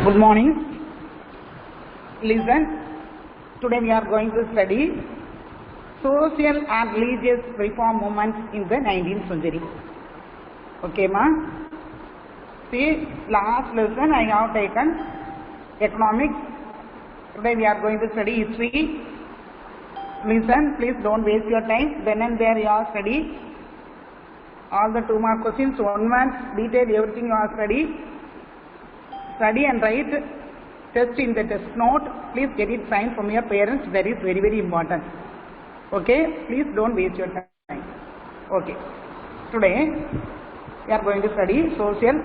Good morning. Listen, today we are going to study social and religious reform movements in the 19th century. Okay, ma? See, last lesson I have taken economics. Today we are going to study history. Listen, please don't waste your time. Then and there you are study. All the 2 mark questions, 1 month, detail, everything you are study. Study and write test in the test note. Please get it signed from your parents. That is very, very important. Okay? Please don't waste your time. Okay. Today, we are going to study social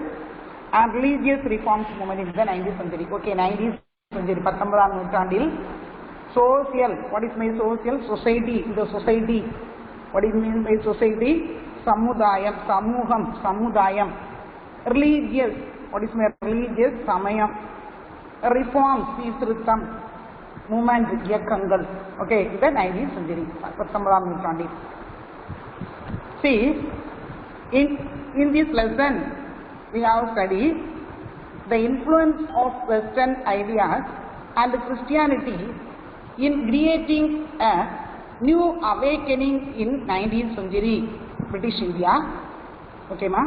and religious reforms movement in the 19th century. Okay, 19th century, 19ஆம் நூற்றாண்டில் social, what is my social? Society, the society. What is mean by society? Samudayam, Samuham, Samudayam. Religious, what is my religious? Samayam. Reforms, Sisrutam, movement, Yakangal. Okay, the 19th century, 19ஆம் நூற்றாண்டில். See, in this lesson, we have studied the influence of Western ideas and Christianity in creating a new awakening in 19th century British India. Okay, ma?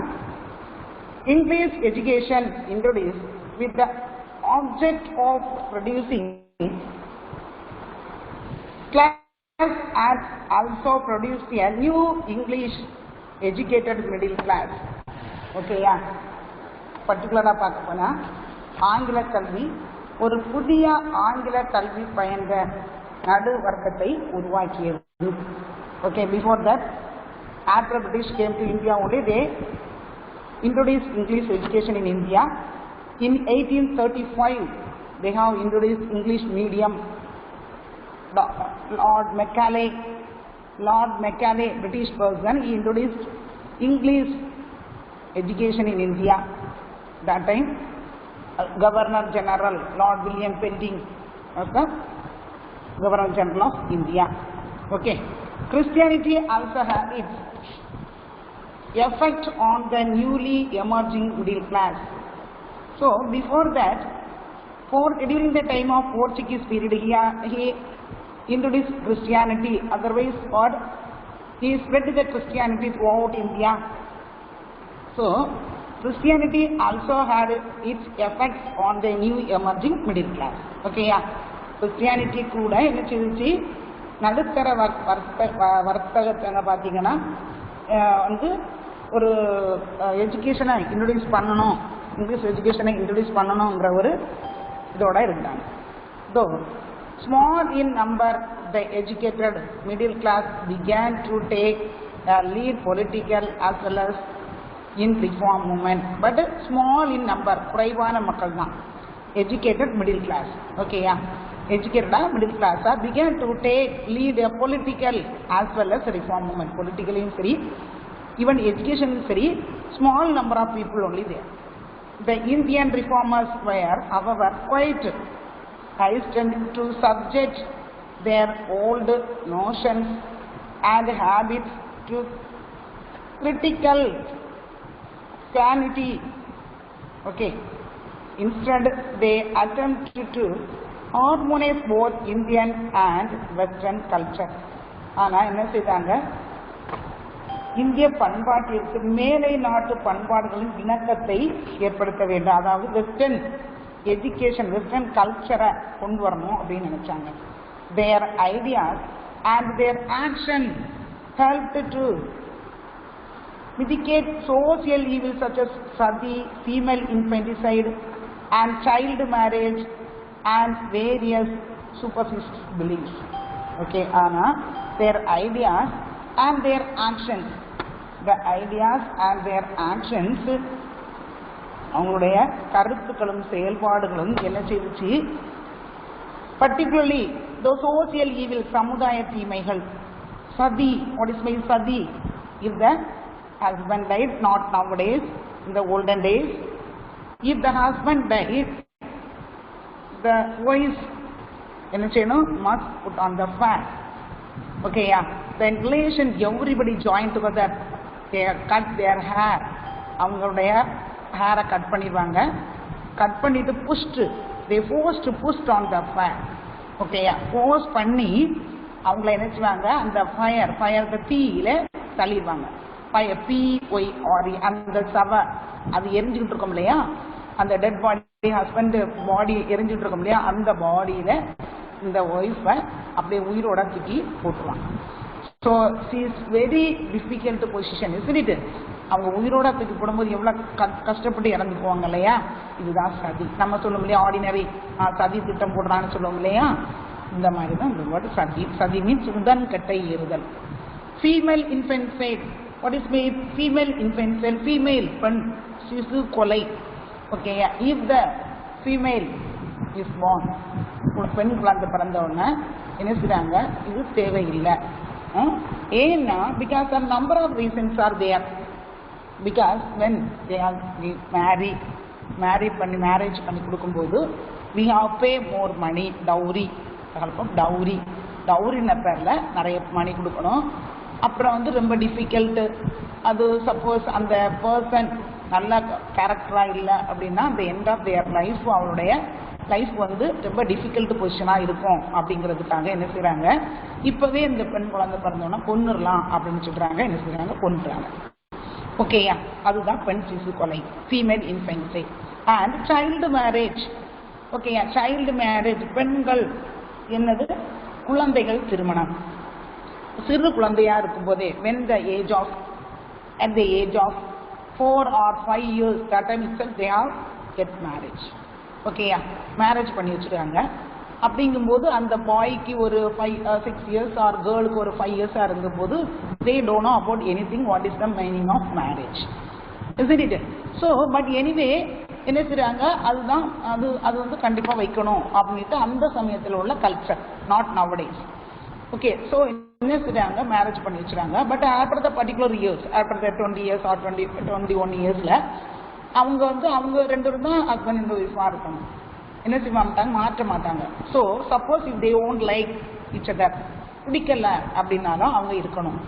English education introduced with the object of producing class and also produced a new English educated middle class. Okay, yeah. Particular பார்க்க போனா ஆங்கில கல்வி ஒரு புதிய ஆங்கில கல்வி பயின்ற நடு வர்க்கத்தை உருவாக்கியது. Okay, before that, after British came to India only, they introduced English education in India. In 1835, they have introduced English medium. Lord Macaulay, British person, he introduced English education in India. That time, Governor General Lord William Penting was the Governor General of India. Okay. Christianity also had its effect on the newly emerging middle class. So, before that, during the time of Portuguese period, he introduced Christianity. Otherwise, he spread the Christianity throughout India. So, Christianity also had its effects on the new emerging middle class. Okay, yeah. Christianity கூட என்ன செய்துச்சு, நடுத்தர வர்த்தகத்தை பார்த்தீங்கன்னா வந்து ஒரு எஜுகேஷனை introduce பண்ணணும், English எஜுகேஷனை இன்ட்ரடியூஸ் பண்ணணுங்கிற ஒரு இதோட இருந்தாங்க. Though small in number the educated middle class began to take a lead political as well as in reform movement, but small in number, குறைவான மக்கள் தான் educated middle class. Okay, yeah. Educated middle class began to take lead a political as well as reform movement. Politically சரி, even education சரி, small number of people only there. The Indian reformers were, however, quite hesitant to subject their old notions and habits to critical sanity. Okay. Instead, they attempted to harmonize both Indian and Western culture. ஆனா என்ன செய்தாங்க, இந்திய பண்பாட்டிற்கு மேலை நாட்டு பண்பாடுகளின் இணக்கத்தை ஏற்படுத்த வேண்டும். அதாவது western education, western கல்ச்சரை கொண்டு வரணும் அப்படின்னு நினைச்சாங்க. Their ideas and their action helped to mitigate social evils such as sati, female infanticide and child marriage and various superstitious beliefs. Okay, Anna, their ideas and their actions, the ideas and their actions, அவங்களுடைய கருத்துக்களும் செயல்பாடுகளும் என்ன செய்துச்சு, particularly the social evil, சமுதாய தீமைகள், sati, what is my sati? If the husband died, not nowadays, in the olden days, if the husband died, the wife must put on the fast. Okay, yeah. Then relation, everybody joined together, they cut their hair. அவங்களுடைய ஹேரை cut பண்ணிடுவாங்க. Cut பண்ணிட்டு pushed, they pushed on the fire. ஓகேயா, post பண்ணி அவங்கள என்ன செய்வாங்க, அந்த ஃபயர் தீயில தள்ளிடுவாங்க. ஃபயர் PYRE, அந்த சவ அது எரிஞ்சுக்கிட்டு இருக்கோம் இல்லையா, அந்த டெட் பாடி, ஹஸ்பண்ட் பாடி எரிஞ்சுட்டு இருக்கோம் இல்லையா, அந்த பாடியில இந்த ஒய்ஃபை அப்படியே உயிரோட தூக்கி போட்டுருவாங்க. So she is very difficult position, isn't it? அவங்க உயிரோட தூக்கி போடும்போது எவ்வளோ கஷ்டப்பட்டு இறந்து போவாங்க இல்லையா. இதுதான் சதி. நம்ம சொல்லுவோம் இல்லையா, ஆர்டினரி சதி திட்டம் போடுறான்னு சொல்லுவோம் இல்லையா, இந்த மாதிரி தான் இந்த வேர்டு சதி. சதி மீன்ஸ் உடன் கட்டை ஏறுதல். Female infanticide, what is mean female infanticide? Female பெண் சிசு கொலை. ஓகேயா, if the female is born, ஒரு பெண் குழந்தை பிறந்த உடனே என்ன செய்றாங்க, இது தேவையில்லை. ஏன்னா because a number of reasons are there. Because when they are married பண்ணி மேரேஜ் பண்ணி கொடுக்கும்போது we have pay more money, dowry, டவுரின பேரில் நிறைய மணி கொடுக்கணும். அப்புறம் வந்து ரொம்ப டிஃபிகல்ட்டு, அது சப்போஸ் அந்த பர்சன் நல்ல கேரக்டராக இல்லை அப்படின்னா அந்த எண்ட் ஆஃப் தேர் லைஃப், அவளுடைய லைஃப் வந்து ரொம்ப டிஃபிகல்ட் பொசிஷனாக இருக்கும். அப்படிங்கிறதுக்காக என்ன செய்கிறாங்க, இப்போவே இந்த பெண் குழந்தை பிறந்தோன்னா கொன்னுடலாம் அப்படின்னு சொல்கிறாங்க. என்ன செய்கிறாங்க, கொன்னுறாங்க. ஓகேயா, அதுதான் பெண் சிசு கொலை, female infanticide. And child marriage. ஓகேயா, சைல்டு மேரேஜ், பெண்கள் என்னது, குழந்தைகள் திருமணம். சிறு குழந்தையா இருக்கும்போதே when the age of at the age of 4 or 5 years, that time itself they have get marriage. ஓகேயா, மேரேஜ் பண்ணி வச்சுருக்காங்க. அப்படிங்கும்போது அந்த பாய்க்கு ஒரு 5-6 years ஆர் கேர்ளுக்கு ஒரு 5 years இருக்கும்போது they don't know about anything what is the meaning of marriage, isn't it? So but anyway என்ன செய்றாங்க, அதுதான் அது வந்து கண்டிப்பாக வைக்கணும் அப்படின்ட்டு அந்த சமயத்தில் உள்ள culture, not nowadays. Okay, so என்ன செய்றாங்க, மேரேஜ் பண்ணி வச்சுறாங்க. But after the particular years, after the 20 years or 21 yearsல அவங்க வந்து அவங்க ரெண்டு பேரும் தான் ஹஸ்பண்ட் அண்ட் ஒய்ஃபாக இருக்கணும். என்ன செய்ய மாட்டாங்க, மாற்ற மாட்டாங்க. So suppose if they won't like each other, பிடிக்கல அப்படின்னாலும் அவங்க இருக்கணும்.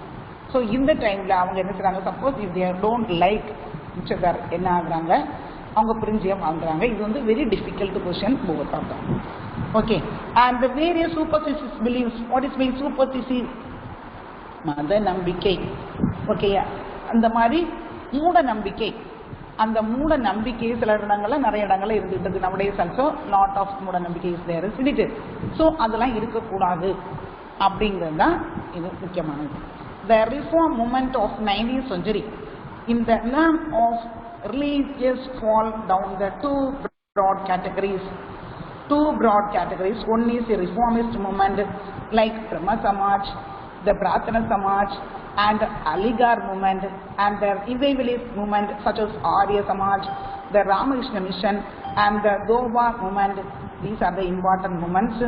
ஸோ இந்த டைமில் அவங்க என்ன செய்றாங்க, suppose if they don't like each other என்ன ஆகுறாங்க, அவங்க பிரிஞ்சியே வாங்குறாங்க. இது வந்து very difficult position both of them. Okay, and the various superstitious beliefs. What is mean superstitious? மத நம்பிக்கை. ஓகேயா, அந்த மாதிரி மூட நம்பிக்கை. அந்த மூட நம்பிக்கை சில இடங்கள்ல நிறைய இடங்கள்ல இருந்துட்டு நம்முடைய ஆல்சோ லாட் ஆஃப் மூட நம்பிக்கை இஸ் தேர், சொல்லிட்டு ஸோ அதெல்லாம் இருக்கக்கூடாது அப்படிங்கிறது தான் இது முக்கியமானது. The reform movement of 19th century in the name of religious fall down the two broad categories. One is a reformist movement like Brahma Samaj, the Pratana Samaj and Aligarh movement, and the revivalist movement such as Arya Samaj, the Ramakrishna Mission and the Doba movement. These are the important movements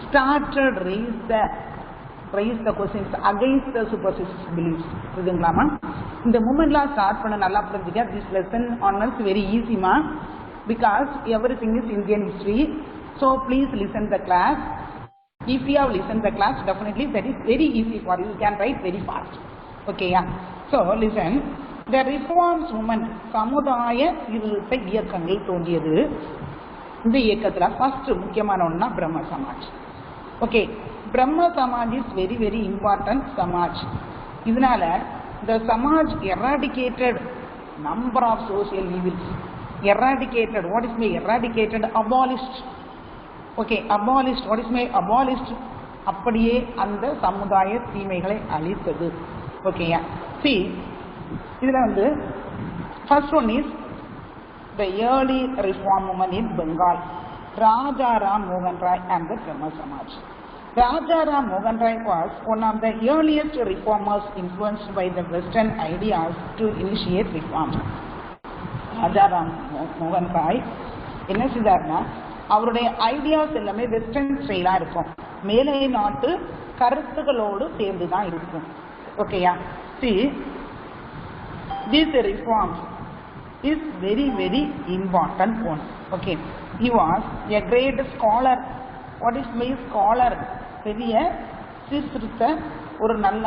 started raise the questions against the superstitious beliefs. புரியுதுங்களாமா? இந்த மூமெண்ட்லாம் start பண்ண நல்லா புரிஞ்சுக்க. this lesson on us very easy ma, because everything is Indian history. So please listen the class. If you have listened the class, definitely that is very easy for you. You can write very fast. Okay, yeah. So listen. The reforms movement, சமுதாய சீர்திருத்த இயக்கங்கள் தோன்றியது. இந்த இயக்கத்துல first முக்கியமான ஒன்னா பிரம்ம Samaj. Okay, பிரம்ம Samaj is very very important Samaj. இதனால the Samaj eradicated number of social evils. Eradicated, what is mean eradicated? Abolished. Okay, abolished, what is mean abolished? அப்படியே அந்த சமுதாய தீமைகளை அழித்தது. ஓகேயா, see இதுல வந்து first one is the early reform movement in Bengal, Rajaram Mohan Rai and the Brahma Samaj. Rajaram Mohan Rai was one of the earliest reformers influenced by the Western ideas to initiate reform. Rajaram Mohan Rai என்ன செய்தார்னா, அவருடைய ideas எல்லாமே western ஸ்டைலாக இருக்கும், மேலே நாட்டு கருத்துகளோடு சேர்ந்து தான் இருக்கும். ஓகேயா, see this reform is very very important one. Okay, he was a great scholar. What is mean scholar? பெரிய சீர்திருத்த ஒரு நல்ல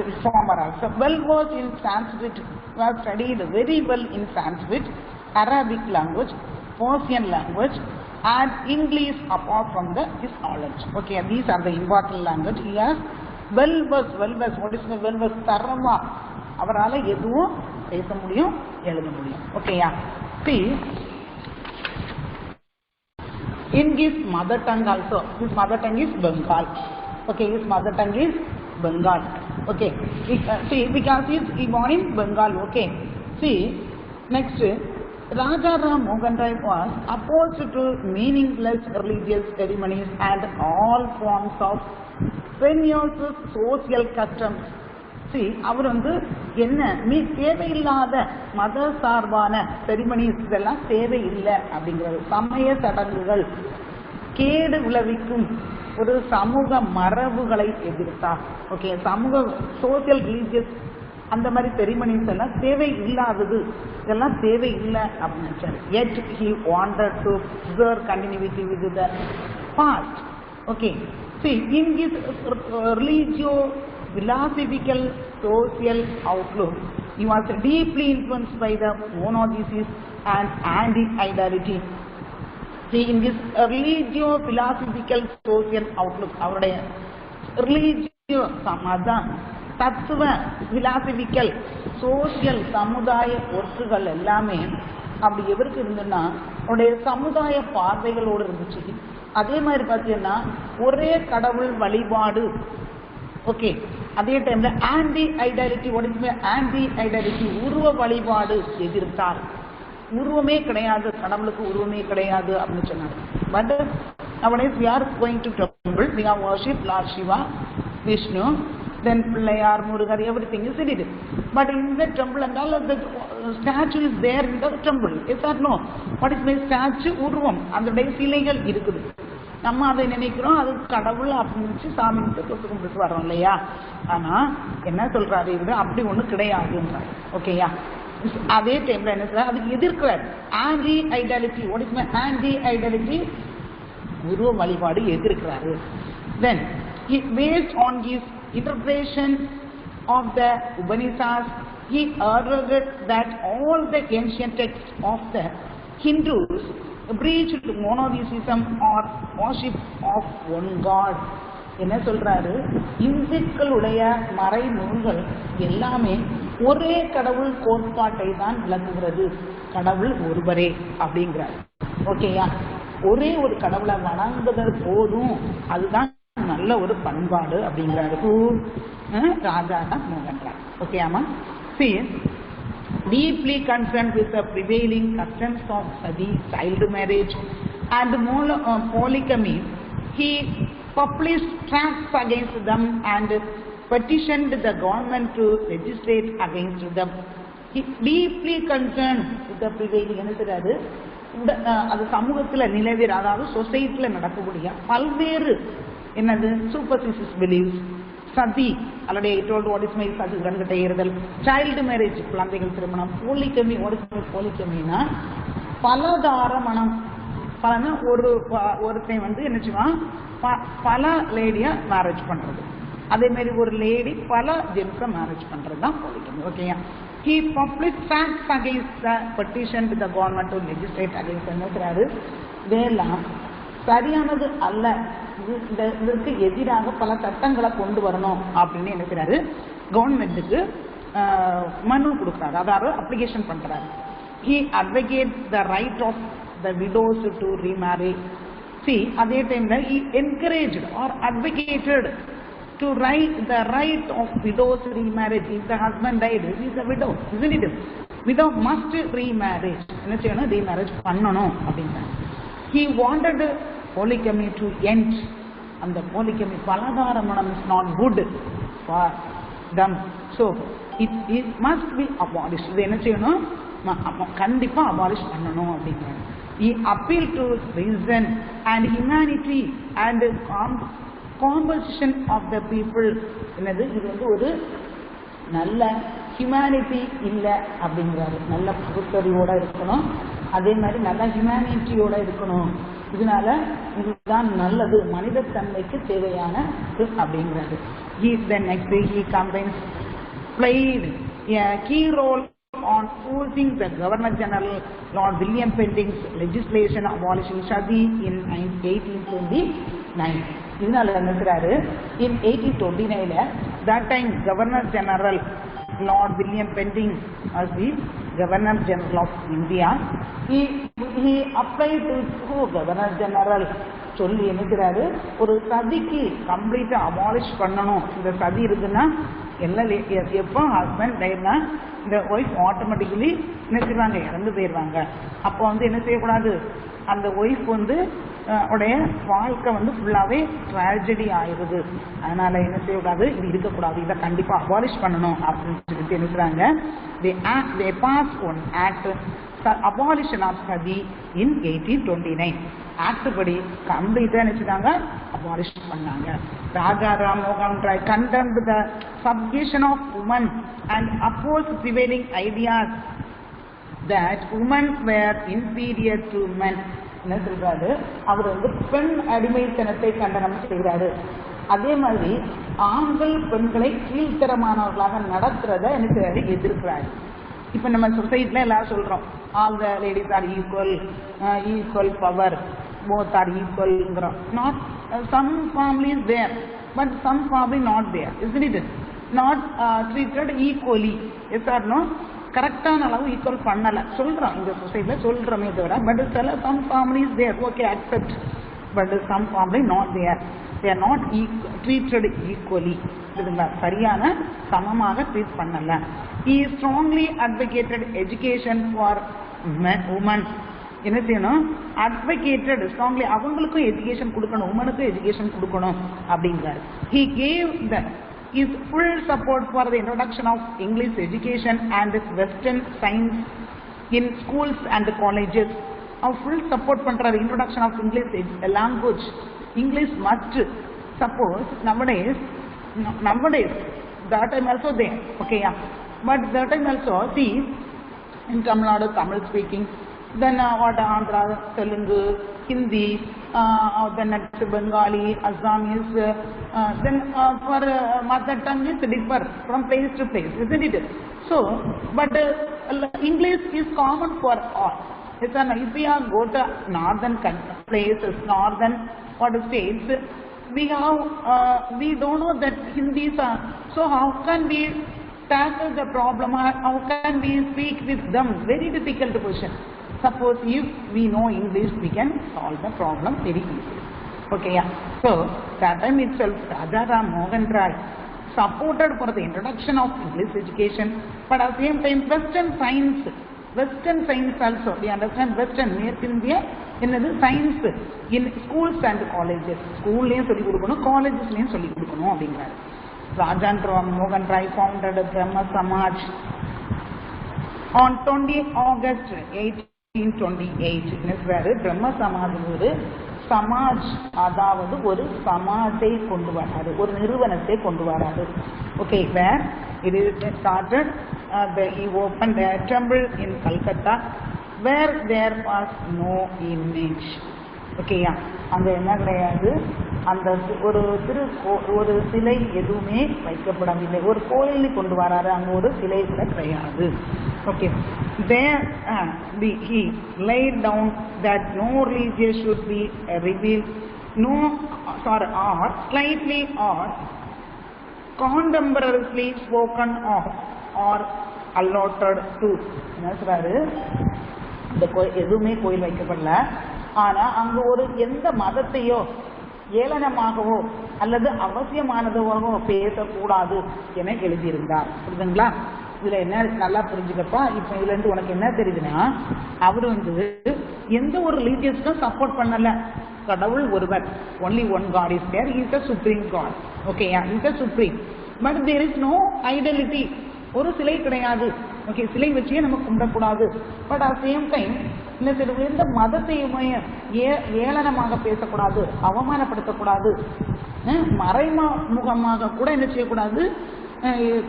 reformer. Also well versed in Sanskrit, was studied very well in Sanskrit, Arabic language, Persian language and English apart from his knowledge. Okay, these are the important language. He has well-versed. What is the well-versed? தரமா அவரால் எதுவும் பேச முடியும், எழுத முடியும். ஓகேயா? See, in his mother tongue also, his mother tongue is Bengal. Okay, his mother tongue is Bengal. Okay, see, because he born in Bengal. Okay, see, next, Raja Ram Mohan Rai was opposed to meaningless religious ceremonies and all forms of strenuous social customs. See, அவர் வந்து என்ன தேவையில்லாத மத சார்பான ceremonies இதெல்லாம் தேவையில்லை அப்படிங்கிறது. சமய சடங்குகள் கேடு விளைவிக்கும் ஒரு சமூக மரபுகளை எதிர்த்தார். ஓகே, சமூக சோசியல் ரிலீஜியஸ் அந்த மாதிரி செரிமனிஸ் எல்லாம் தேவை இல்லாதது, இதெல்லாம் தேவை இல்லை அப்படின்னு நினைச்சாரு. Yet he wanted to preserve continuity with the past. Okay, see, in his religio-philosophical social outlook, he was deeply influenced by the monotheism and anti-idolatry. See, in this religio-philosophical social outlook, அவருடைய religio சமாதான் தத்துவ philosophical social சமுதாய ஒர்க்குகள் எல்லாமே அப்படி எவருக்கு இருந்துன்னா அவருடைய சமுதாய பார்வைகளோடு இருந்துச்சு. அதே மாதிரி பார்த்தீங்கன்னா ஒரே கடவுள் வழிபாடு. ஓகே, அதே டைம்ல ஆன்டி ஐடாலிட்டி. ஆன்டி ஐடாலிட்டி உருவ வழிபாடு எதிர்த்தார். உருவமே கிடையாது, கடவுளுக்கு உருவமே கிடையாது அப்படின்னு சொன்னார். But nowadays we are going to temple, we have worship Lord Shiva, Vishnu, then Pillayar, Murugar, everything is in it. But in the temple and all of the statue is there in the temple. Yes or no? What is my statue? உருவம். அந்த சிலைகள் இருக்குது. நம்ம அதை நினைக்கிறோம் அது கடவுள் அப்படின்னு சாமி தொட்டு கும்பிட்டு வரோம் இல்லையா? ஆனா என்ன சொல்றாரு இவரு, அப்படி ஒண்ணு கிடையாதுன்றாரு. ஓகேயா? அதே டைம்ல என்ன சொல்றாரு, அதுக்கு எதிர்க்கிறார். Anti idolatry. What is my anti idolatry? உருவ வழிபாடு எதிர்க்கிறாரு. Then he based on his interpretation of the Upanishads, he argued that all the ancient texts of the Hindus preached monotheism or worship of one God. என்ன சொல்றாரு, இந்துக்களுடைய மறை நூல்கள் எல்லாமே ஒரே கடவுள் கோட்பாட்டை தான் விளக்குகிறது, கடவுள் ஒருவரே அப்படிங்கிறார். ஓகேயா? ஒரே ஒரு கடவுளை வணங்குதல் போதும், அதுதான் நல்ல ஒரு பண்பாடு அப்படிங்கிறாரு ராஜா மோகன் Rai. ஓகேயாமா? See, deeply concerned with the prevailing customs of sati, child marriage and polygamy, he published tracts against them and petitioned the government to legislate against them. He deeply concerned with the prevailing, என்ன சொல்றாரு, அது சமூகத்தில் நிலவிற, அதாவது சொசைட்டியில் நடக்கக்கூடிய பல்வேறு என்னது superstitious believes, சதி, அல்லது டோல்டு வாட் இஸ் மை சதி, கண்கிட்ட ஏறுதல், சைல்டு மேரேஜ், குழந்தைகள் திருமணம், போலிகமி. வாட் இஸ் மை போலிகமினா பலதார மனம். பலனா ஒருத்தன் வந்து என்ன செய்வான், பல லேடியை மேரேஜ் பண்றது. அதே மாதிரி ஒரு லேடி பல ஜென்ஸை மேரேஜ் பண்றது தான் போலிகமி. ஓகேயா? He published facts against the petition to the government to legislate against. என்ன சொல்றாரு, இதெல்லாம் சரியானது அல்ல, இதற்கு எதிராக பல சட்டங்களை கொண்டு வரணும் அப்படின்னு என்ன செய்றாரு, கவர்மெண்ட்டுக்கு மனு கொடுக்குறாரு, அதாவது அப்ளிகேஷன் பண்றாரு. He advocates the right of the widows to remarry. See, அதே டைம்ல he encouraged or advocated to the right of widows remarriage. If the husband died, he is a widow, isn't it? Widow must remarriage. என்ன செய்யணும், remarriage பண்ணணும் அப்படின்றாங்க. He wanted polygamy to end. அந்த polygamy பலதார மனம் is not good for them, so it must be abolished. இது என்ன செய்யணும், கண்டிப்பா abolish பண்ணணும் அப்படிங்கிறாங்க. He appealed to reason and humanity and composition of the people. என்னது, இது வந்து ஒரு நல்ல ஹியூமனிட்டி இல்லை அப்படிங்கிறாரு. நல்ல பகுத்தறிவோட இருக்கணும், அதே மாதிரி நல்ல ஹியூமனிட்டியோட இருக்கணும். இதனால இதுதான் நல்லது, மனித தன்மைக்கு தேவையான அப்படிங்கிறாரு. Then next he combines played a key role on forcing the Governor General Lord William Penting's legislation abolishing Sati in 1829. இதனால நினைக்கிறாரு in 1829 that time Governor General Lord William Penting as the Governor General of India, he applied to Governor General சொல்லி நினைக்கிறாரு ஒரு சதிக்கு கம்ப்ளீட்டா abolish பண்ணணும். இந்த சதி இருக்குன்னா எல்லாம் எப்போ ஹஸ்பண்ட் டேனா இந்த ஒய்ஃப் ஆட்டோமேட்டிக்கலி நினைச்சிருவாங்க, இறந்து போயிடுவாங்க. அப்போ என்ன செய்யக்கூடாது, அந்த ஒய்ஃப் உடைய வாழ்க்கை ஃபுல்லாவே ட்ராஜடி ஆயிடுது. அதனால என்ன செய்யக்கூடாது, இது இருக்கக்கூடாது, இதை கண்டிப்பா அபாலிஷ் பண்ணணும் அப்படின்னு சொல்லிட்டு நினைக்கிறாங்க. they passed one act abolition of Sati in 1829. Act படி கம்ப்ளீட்டா நினைச்சாங்க, அபாலிஷ் பண்ணாங்க. ராஜா ராம் மோகன் Rai condemned the subjugation of women and opposed prevailing ideas that women were inferior to men. என்ன சொல்றாரு, அவர் பெண் அடிமைத்தனத்தை கண்டனம் செய்கிறாரு. அதே மாதிரி ஆண்கள் பெண்களை கீழ்த்தரமானவர்களாக நடத்துறத என்ன செய்யறாரு, எதிர்க்கிறாரு. இப்ப நம்ம சொசைட்டில எல்லாரும் சொல்றோம் all the ladies are equal power, both are equal. Not some families there, but some family not there, isn't it? Not treated equally. Yes or no? கரெக்டான அளவு ஈக்குவல் பண்ணல சொல்றோம் இந்த சொசைட்டில சொல்றோமே தவிர, பட் சில some families there, okay accept, but some family not there, they are not treated equally. இதுங்களா சரியான சமமாக ட்ரீட் பண்ணல. He strongly advocated education for women. என்ன செய்யணும், அட்வொகேட்டட் ஸ்ட்ராங்லி அவங்களுக்கும் எஜுகேஷன் கொடுக்கணும், உமனுக்கும் எஜுகேஷன் கொடுக்கணும் அப்படிங்கிறார். He gave his full support for the introduction of English education and Western science in schools and colleges. Our full support பண்றாரு introduction of English language. English must. Suppose nowadays that time also there, okay, yeah, but that time also see in Tamil Nadu Tamil speaking, then what Andhra, Telugu, Hindi, then next Bengali, Assamese, then for mother tongue is differ from place to place, isn't it? So, but English is common for all. If we go to northern places, northern states, we don't know that Hindi is, so how can we tackle the problem, how can we speak with them? Very difficult question. Suppose if we know English, we can solve the problem very easily. Okay, yeah. So that time itself, Raja Ram Mohan Rai supported for the introduction of English education, but at the same time Western science also. We understand Western North India என்னது science in schools and colleges. ஸ்கூல்லையும் சொல்லிக் கொடுக்கணும், காலேஜஸ்லையும் சொல்லிக் கொடுக்கணும் அப்படிங்கிறாரு. Raja Ram Mohan Rai founded Brahma Samaj on 20 August 1828. பிரம்ம சமாஜ் ஒரு சமாஜ், அதாவது ஒரு சமாஜை கொண்டு வராரு, ஒரு நிறுவனத்தை கொண்டு வராரு. Okay, where it is started, he opened a temple in Calcutta where there was no image. ஓகேயா, அங்க என்ன கிடையாது, அந்த ஒரு சிலை எதுவுமே வைக்கப்படவில்லை. ஒரு கோயிலை கொண்டு வராரு, அங்க ஒரு சிலை கூட கிடையாது. Okay, there he laid down that no religion should be revealed, no or slightly or contemporaneously spoken of or allotted to. என்ன சொல்றாரு, இந்த எதுவுமே கோயில் வைக்கப்படல, ஆனா அங்க ஒரு எந்த மதத்தையோ ஏளனமாகவோ அல்லது அவசியமானதாகவோ பேசக்கூடாது என எழுதியிருந்தார். புரியுதுங்களா? இதுல என்ன நல்லா புரிஞ்சுக்கப்பா. இப்ப இதுல இருந்து உனக்கு என்ன தெரியுதுன்னா, அவர் எந்த ஒரு ரிலீஜியஸ்க்கும் சப்போர்ட் பண்ணல. கடவுள் ஒருவர், only one God is there, he is the supreme God. Okay, yeah, he is the supreme, but there is no idolatry. ஒரு சிலை கிடையாது. ஓகே, சிலை வச்சே நம்ம கும்பிடக்கூடாது. பட் அட் சேம் டைம் எந்த மதத்தையுமே ஏளனமாக பேசக்கூடாது, அவமானப்படுத்தக்கூடாது, மறைமுகமாக கூட என்ன செய்யக்கூடாது,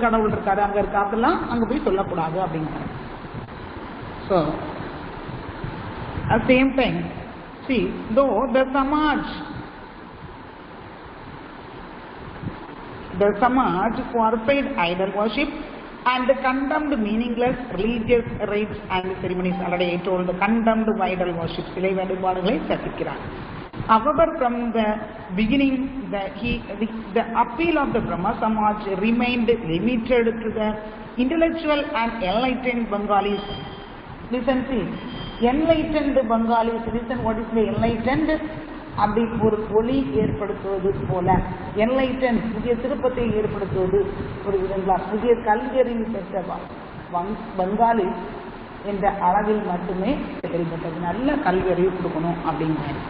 கடவுள் இருக்காரு அங்க இருக்காதெல்லாம் அங்க போய் சொல்லக்கூடாது அப்படிங்கிறாங்க. So at same time see though the Samaj forfeited idol worship and condemned meaningless religious rites and ceremonies. Already I told the condemned idol worship. சிலை வழிபாடுகளை தடுக்கிறார். However, from the beginning, the appeal of the Brahma Samaj remained limited to the intellectual and enlightened Bengalis. Listen, see, enlightened Bengalis. Listen, what is the enlightened? அப்படி ஒரு ஒளி ஏற்படுத்துவது போல enlighten புதிய திருப்பத்தை ஏற்படுத்துவது ஒரு விதங்களா புதிய கல்வியறிவு பெற்ற பங்காளி என்ற அளவில் மட்டுமே செயல்பட்டது. நல்ல கல்வியறிவு கொடுக்கணும் அப்படிங்கிறாங்க.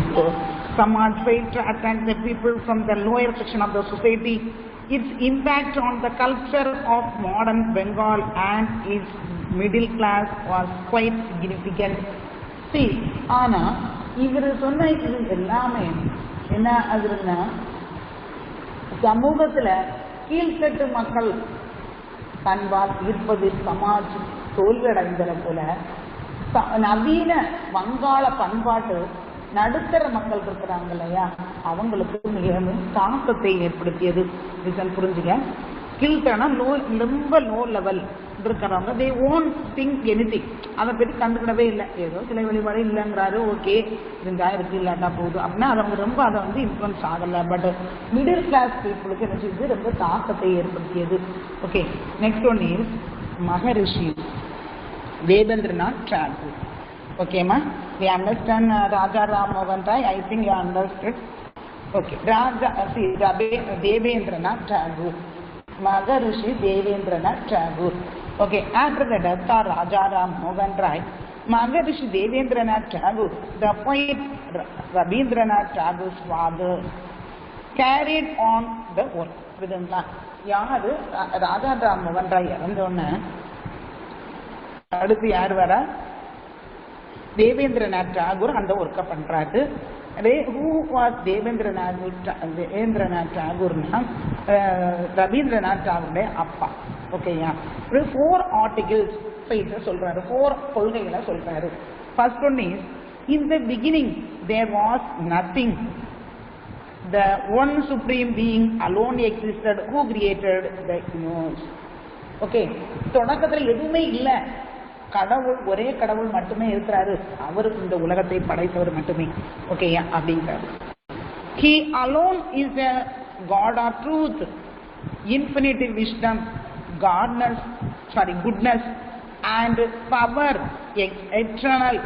இப்போ Samaj failed to attack the people from the lower section of the society. Its impact on the culture of modern Bengal and its middle class was quite significant. See, ஆனா இவர் சொன்ன இது எல்லாமே என்ன அதுன்னா சமூகத்துல கீழ்த்தட்டு மக்கள் தன்பால் இருப்பது சமாஜ் தோல்வியடைந்தது போல நவீன வங்காள பண்பாட்டு நடுத்தர மக்கள் இருக்கிறாங்க இல்லையா அவங்களுக்கு மிகவும் தாக்கத்தை ஏற்படுத்தியது. புரிஞ்சுங்க, கீழ்த்தனா ரொம்ப லோ லெவல் இருக்கிறவங்க they won't think anything. அதை பற்றி கண்டுக்கிடவே இல்லை. ஏதோ சிலை வழிபாடு இல்லைங்கிறாரு, ஓகே இருந்தா இருக்கு இல்லாட்டா போகுது அப்படின்னா அவங்க ரொம்ப அதை இன்ஃப்ளூன்ஸ் ஆகலை. பட் மிடில் கிளாஸ் பீப்புளுக்கு என்ன செய்யுது, ரொம்ப தாக்கத்தை ஏற்படுத்தியது. ஓகே, நெக்ஸ்ட் ஒன் இஸ் மகரிஷி தேவேந்திரநாத் டாகூர். ஓகேம்மா, we understand Raja Ram Mohan Rai. I think you understood. Okay, Devendranath Tagore, Maharishi Devendranath Tagore. Okay, after the death of Raja Ram Mohan Rai, Maharishi Devendranath Tagore, the poet Rabindranath Tagore's father, carried on the work. யாரு ராஜா ராம் மோகன் ராய் இறந்தோன்னு அடுத்து யார் வர, தேவேந்திரநாத் டாகூர் அந்த ஒர்க்கை பண்றாரு. Who was Debendranath டாகூர்னா Rabindranath டாகூருடைய அப்பா. ஓகேயா, 4 articles சொல்றாரு, 4 கொள்கைகளை சொல்றாரு. First one is, in the beginning there was nothing. The one supreme being alone existed who created the universe. Okay, தொடக்கத்தில் எதுவுமே இல்லை, கடவுள் ஒரே கடவுள் மட்டுமே இருக்கிறாரு, அவரு இந்த உலகத்தை படைத்தவர் மட்டுமே. ஓகேயா அப்படிங்கிறாரு. He alone is the God of truth, infinite wisdom, goodness and power, eternal,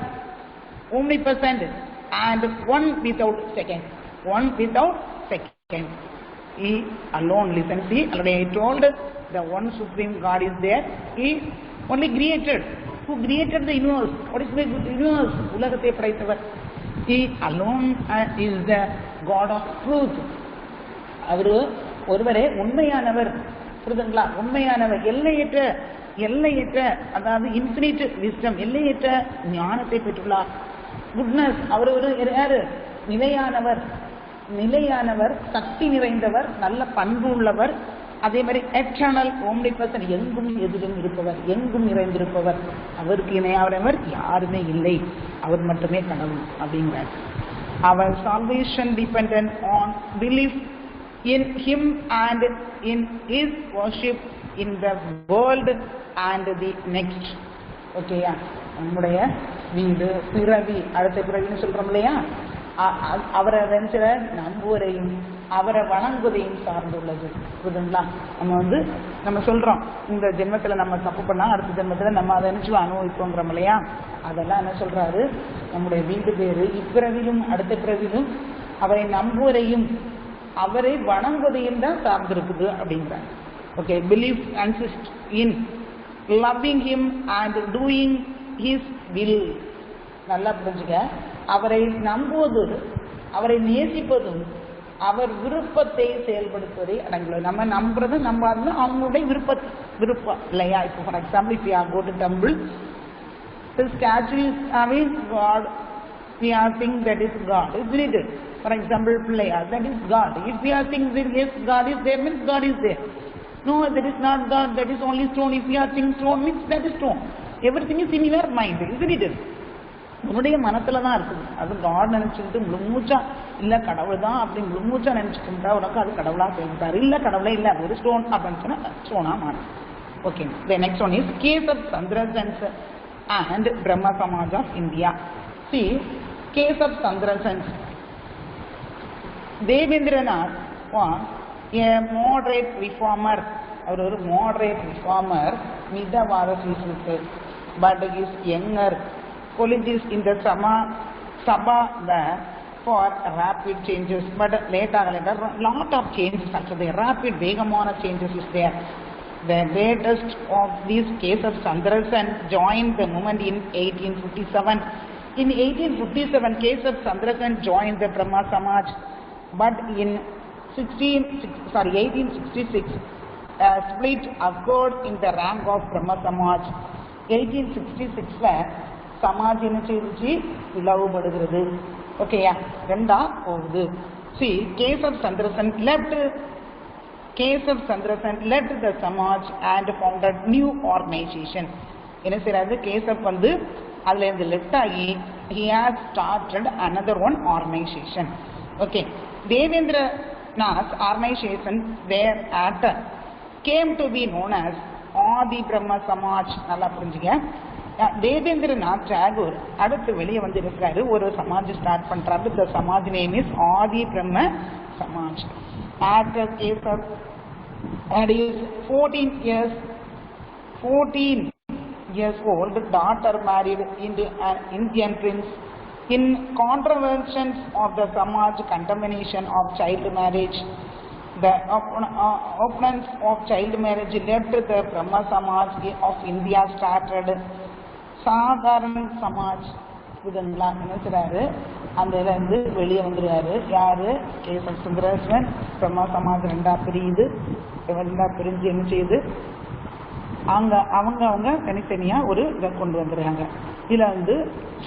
omnipotent and one without second. He alone, listen, see, already I told the one supreme God is there. He only created. Who created the universe? What is the universe? உலகத்தை படைத்தவர். He alone is the God of truth. அவரு ஒருவரே உண்மையானவர். புரியுதுங்களா? உண்மையானவர், எல்லையற்ற அதாவது infinite wisdom, எல்லையற்ற ஞானத்தை பெற்றுள்ளார். குட்னஸ், அவர் ஒரு யாரு, நிலையானவர், சக்தி நிறைந்தவர், நல்ல பண்பு உள்ளவர். அதே மாதிரி எட்டர்னல், ஓம்னிபர்சன்ட், எங்கும் எதிலும் இருப்பவர், எங்கும் நிறைந்திருப்பவர், அவருக்கு இணையானவர் யாருமே இல்லை, அவர் மட்டுமே கடவுள் அப்படிங்கிறார். அவர் salvation dependent on belief in him and in his worship in the world and the next. ஓகேயா, நம்முடைய வீடு பிறவி, அடுத்த பிறவின்னு சொல்றோம் இல்லையா, அவரை நம்புவரையும் அவரை வணங்குவதையும் சார்ந்துள்ளது. புரியுதுங்களா? நம்ம சொல்றோம் இந்த ஜென்மத்துல நம்ம தப்பு பண்ணா அடுத்த ஜென்மத்துல நம்ம அதை நினைச்சு அனுபவிப்போங்கிறோம் இல்லையா, அதெல்லாம் என்ன சொல்றாரு, நம்முடைய வீடு பேரு இப்பிறவிலும் அடுத்த பிறவிலும் அவரை நம்புவரையும் அவரை வணங்குவதையும் தான் சார்ந்திருக்குது அப்படிங்கிறாங்க. Okay, believe consist in loving him and doing his will. நல்லா புரிஞ்சுக்க, அவரை நம்புவது, அவரை நேசிப்பதும் அவர் விருப்பத்தை செயல்படுத்துவதை அடங்குள்ளது. நம்ம நம்புறது நம்பாதுன்னு அவங்களுடைய விருப்பம் இல்லையா. இப்போ for example, if you are go to temple, the statue is having God, we are thinking that is God, isn't it? For example, Pillaya, that is God. If we are thinking that yes, God is there, means God is there. No, that is not God, that is only stone. If we are thinking stone, means that is stone. Everything is in your mind, isn't it? உன்னுடைய மனத்துல தான் இருக்குது. அது God நினைச்சுக்கிட்டு முழுமூச்சா இல்ல கடவுள் தான் அப்படி முழுமூச்சா நினைச்சுக்கிட்டா உனக்கு அது கடவுளா தெரிவிப்பாரு. இல்ல கடவுளே இல்ல அது ஒரு ஸ்டோன் அப்படின்னு சொன்னா ஸ்டோனா மாறும். Okay, the next one is case of Chandrasens and Brahma Samaj of India. See, case of Chandrasens. Devendranath was a moderate reformer. அவர் ஒரு moderate reformer, மிதவாத சீர்திருத்த. But his younger colleagues in the Sabha were for rapid changes. But later, lot of changes actually, rapid வேகமான changes is there. The greatest of these cases of Chandrasen joined the movement in 1857. In 1857, case of Chandrasen joined the Brahma Samaj. But in 1866, a split occurred in the rank of Brahma Samaj. 1866 Samaj என்ன செய்து பிளவுபடுகிறது. ஓகேயா, ரெண்டா போகுது. See, case of Chandrasen left the Samaj and founded new organization. என்ன செய்யறாரு, கேசப் வந்து அதுல இருந்து லெஃப்ட் ஆகி he has started another one organization. Okay, Devendranath's organization thereafter came to be known as Adi Brahma Samaj. நல்லா புரிஞ்சுங்க. தேவேந்திரநாத் டாகூர் அடுத்து வெளியே வந்து இருக்கிறாரு, ஒரு சமாஜ் ஸ்டார்ட் பண்றாரு. the Samaj name is Adi Brahma Samaj. After Kesab and his 14 years old daughter married into an Indian prince. In contraventions of the Samaj contamination of child marriage, the opponents of child marriage left the Brahma Samaj of India started சாதாரண சமாஜ். இதுங்களா என்ன செய்றாரு, அந்த இதுல இருந்து வெளியே வந்துருவாரு. யாரு, கேசப் சுந்தரேஸ்வரன். பிரம்மா சமாஜ் ரெண்டா பிரியுது. பிரிஞ்சு என்ன செய்யுது, அவங்க தனித்தனியா ஒரு இதை கொண்டு வந்துடுறாங்க. இதுல வந்து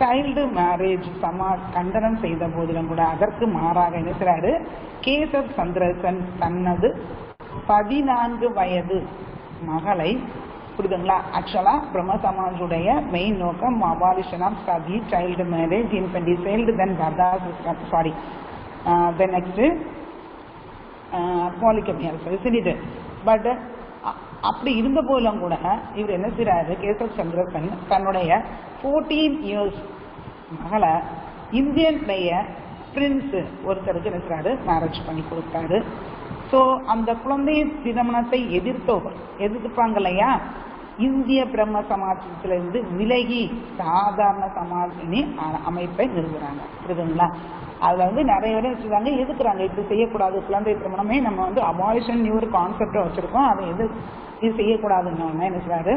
சைல்டு மேரேஜ் சமாஜ் கண்டனம் செய்த போதிலும் கூட அதற்கு மாறாக என்ன செய்றாரு, கேசப் சந்திரசன் தனது 14 வயது மகளை, புரியுதுங்களா, ஆக்சுவலா பிரம்ம சமாஜுடைய மெயின் நோக்கம் abolition of sati, child marriage, infanticide, then next polygamy. But அப்படி இருந்த போதிலும் கூட இவர் என்ன செய்றாரு, கேசப் சந்திரசன் தன்னுடைய 14 இயர்ஸ் மகளை இந்தியனுடைய பிரின்ஸ் ஒருத்தருக்கு என்ன செய்றாரு, மேரேஜ் பண்ணி கொடுத்தாரு. ஸோ அந்த குழந்தை திருமணத்தை எதிர்ப்பாங்க இல்லையா, இந்திய பிரம்ம சமாஜத்திலிருந்து விலகி சாதாரண சமாஜினி அமைப்பை நிறுவுறாங்க. புரியுதுங்களா? அதுல வந்து நிறைய பேர் வச்சுருக்காங்க, எதுக்குறாங்க, இப்படி செய்யக்கூடாது, குழந்தை திருமணமே நம்ம வந்து அபாலிஷன் ஒரு கான்செப்டை வச்சிருக்கோம், அதை இது செய்யக்கூடாதுன்னு என்ன செய்றாரு,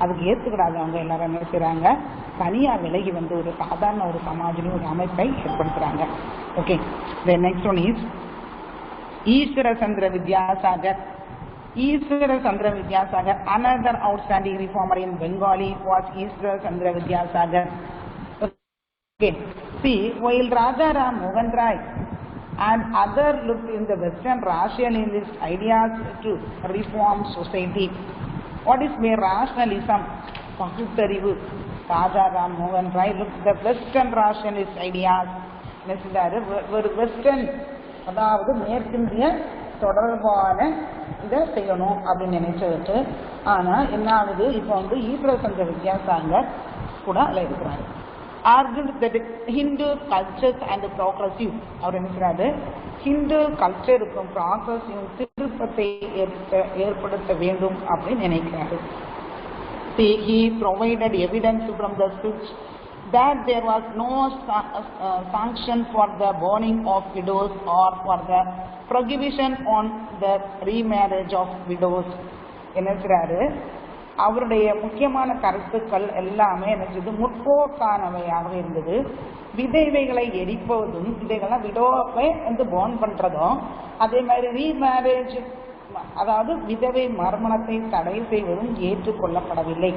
அதுக்கு ஏற்றுக்கூடாது. அவங்க எல்லாரும் என்ன செய்றாங்க, தனியா விலகி வந்து ஒரு சாதாரண ஒரு சமாஜினி ஒரு அமைப்பை ஏற்படுத்துறாங்க. Okay, the next one is Ishwara Chandra Vidyasagar. Ishwara Chandra Vidyasagar, another outstanding reformer in Bengali was Ishwara Chandra Vidyasagar. Okay, see, while Raja Ram Mohan Rai and others looked in the Western rationalist ideas to reform society. What is mere rationalism? பகுத்தறிவு. Raja Ram Mohan Rai looked at the Western rationalist ideas. ஒரு western, அதாவது மேற்கிந்திய தொடர்பான இதை செய்யணும் அப்படின்னு நினைச்சதுக்கு. ஆனா என்ன ஆகுது, இப்போ வந்து ஈஸ்வர சந்திர வித்யாசாகர் கூட அதில் இருக்கிறாரு. argued that Hindu cultures and progressive, அவர் என்ன செய்றாரு, ஹிந்து கல்ச்சருக்கும் ப்ராக்ரஸிவ் திருப்பத்தை ஏற்படுத்த வேண்டும் அப்படின்னு நினைக்கிறாரு. He provided evidence from the scripts that there was no sanction for the burning of widows or for the prohibition on the remarriage of widows. என்ன செய்றாரு, அவருடைய முக்கியமான கருத்துக்கள் எல்லாமே என்ன செய்து முற்போக்கானவையாக இருந்தது. விதவைகளை எரிப்பதும், விதைகள்லாம் விடோவை வந்து பர்ன் பண்றதும், அதே மாதிரி ரீமேரேஜ், அதாவது விதவை மறுமணத்தை தடை செய்வதும் ஏற்றுக்கொள்ளப்படவில்லை.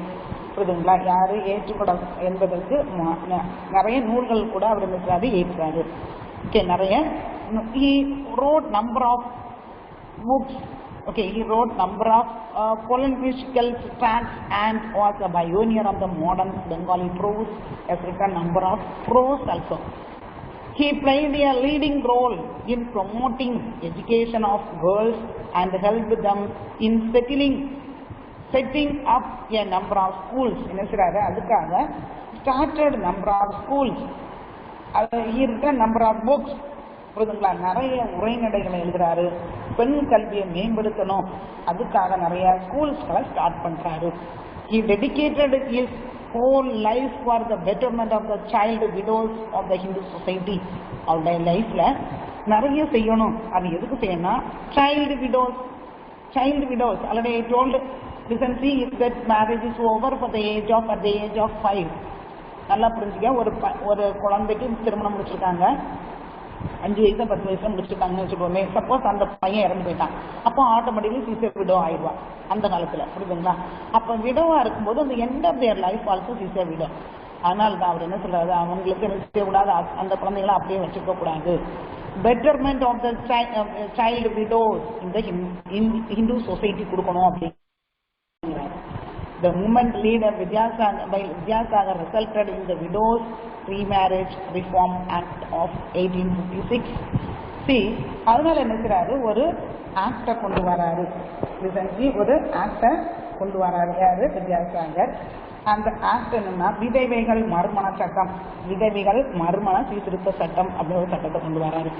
புரியுதுங்களா? யாரு ஏற்றுக்கொள்ள என்பதற்கு நிறைய நூல்கள் கூட அவர் என்ன ஏற்றாரு. ஓகே, நிறைய he wrote number of books Okay, he wrote number of polemical tracts and was a pioneer of the modern Bengali prose. Has written number of prose also. He played a leading role in promoting education of girls and helped them in setting up a number of schools. என்ன சொல்றாரு, அதுக்காக started number of schools. He written number of books. புரியுதுங்களா, நிறைய உரைநடைகளை எழுதுறாரு. பெண் கல்வியை மேம்படுத்தணும், அதுக்காக நிறைய ஸ்கூல்ஸ்களை ஸ்டார்ட் பண்றாரு. He dedicated his whole life for the betterment of the child widows of the Hindu society. அவருடைய லைஃப்ல நிறைய செய்யணும். அது எதுக்கு செய்யணும்? child widows already I told recently is that marriage is over at the age of 5. நல்லா புரிஞ்சுக்க, ஒரு குழந்தைக்கு திருமணம் முடிச்சிருக்காங்க, 5 வயசு 10 வயசுல முடிச்சிருக்காங்கன்னு வச்சுக்கோமே. சப்போஸ் அந்த பையன் இறந்து போயிட்டான், அப்போ ஆட்டோமேட்டிக்கலி சீசர் விடோ ஆயிடுவான் அந்த காலத்துல. புரியுதுங்களா? அப்ப விடோவா இருக்கும்போது அந்த end of their life also சீசர் விடோ. அதனால தான் அவர் என்ன சொல்றாரு, அவங்களுக்கு என்ன செய்யக்கூடாது, அந்த குழந்தைகளை அப்படியே வச்சுக்க கூடாது. Betterment of the child widows இந்த ஹிந்து சொசைட்டி கொடுக்கணும் அப்படி. The movement leader Vidyasagar resulted in the Widows Remarriage Reform Act of 1856. See, அதனால என்ன செய்றாரு, ஒரு ஆக்ட கொண்டு வராரு. recently ஒரு ஆக்ட கொண்டு வராரு யாரு, வித்யாசாகர். அந்த ஆக்ட் என்னன்னா விதவைகள் மறுமண சட்டம், விதவைகள் மறுமண சீர்திருத்த சட்டம் அப்படிங்கிற ஒரு சட்டத்தை கொண்டு வராரு.